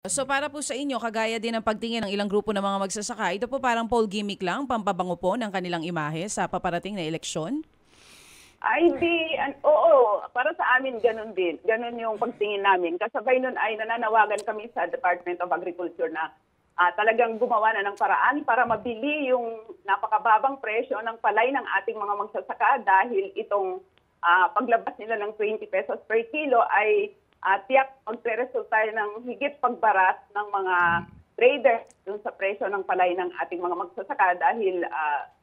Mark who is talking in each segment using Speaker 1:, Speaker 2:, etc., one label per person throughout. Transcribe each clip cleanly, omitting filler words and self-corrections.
Speaker 1: So para po sa inyo, kagaya din ng pagtingin ng ilang grupo ng mga magsasaka, ito po parang poll gimmick lang, pampabango po ng kanilang imahe sa paparating na eleksyon?
Speaker 2: Ay, hindi. Oo, para sa amin ganun din. Ganun yung pagtingin namin. Kasabay nun ay nananawagan kami sa Department of Agriculture na talagang gumawa na ng paraan para mabili yung napakababang presyo ng palay ng ating mga magsasaka dahil itong paglabas nila ng 20 pesos per kilo ay tiyak magre-resulta ng higit pagbaras ng mga traders dun sa presyo ng palay ng ating mga magsasaka dahil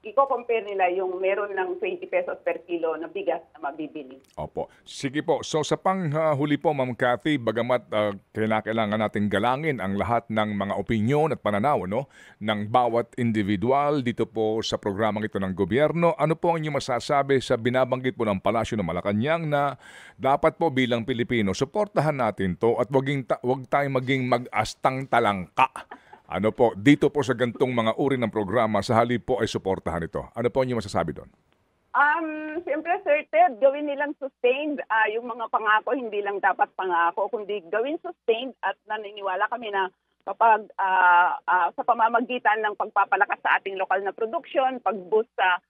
Speaker 2: i-compare nila yung meron ng 20 pesos per kilo na bigas na mabibili.
Speaker 3: Opo. Sige po. So sa panghuli po, Ma'am Cathy, bagamat kailangan nating galangin ang lahat ng mga opinyon at pananaw ng bawat individual dito po sa programang ito ng gobyerno, ano po ang inyong masasabi sa binabanggit po ng Palasyo ng Malacanang na dapat po bilang Pilipino, suportahan natin to at wag tayong maging mag-astang talangka. Ano po, dito po sa gantong mga uri ng programa, sa halip po ay suportahan ito. Ano po ang inyong masasabi doon?
Speaker 2: Siyempre, Sir Ted, gawin nilang sustained. Yung mga pangako, hindi lang dapat pangako, kundi gawin sustained at naniniwala kami na kapag sa pamamagitan ng pagpapalakas sa ating lokal na production, pag-boost sa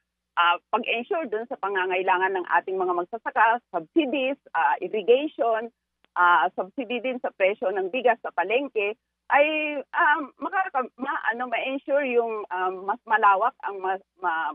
Speaker 2: pag-ensure dun sa pangangailangan ng ating mga magsasaka, subsidies, irrigation, subsidy din sa presyo ng bigas sa palengke, ay ma-ensure yung mas malawak ang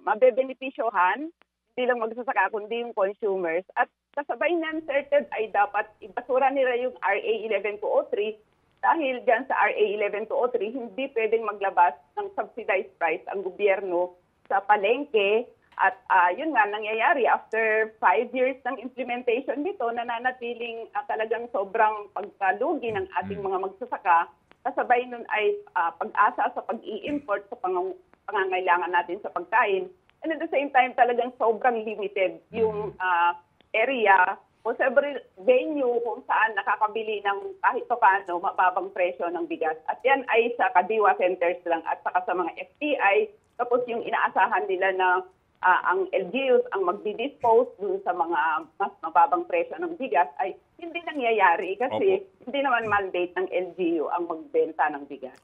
Speaker 2: mabebenepisyohan, hindi lang magsasaka kundi yung consumers. At kasabay niyan, Sir Ted, ay dapat ibasura nila yung RA 11203 dahil dyan sa RA 11203 hindi pwedeng maglabas ng subsidized price ang gobyerno sa palengke. At yun nga, nangyayari after 5 years ng implementation nito, nananatiling talagang sobrang pagkalugi ng ating mga magsasaka. Kasabay nun ay pag-asa sa pag-i-import sa pangangailangan natin sa pagkain. And at the same time, talagang sobrang limited yung area o several venue kung saan nakakabili ng kahit paano mababang presyo ng bigas. At yan ay sa Kadiwa centers lang at saka sa mga FTI. Tapos yung inaasahan nila na ang LGUs ang magdi-dispose dun sa mga mas mababang presyo ng bigas ay hindi nangyayari kasi hindi naman mandate ng LGU ang magbenta ng bigas.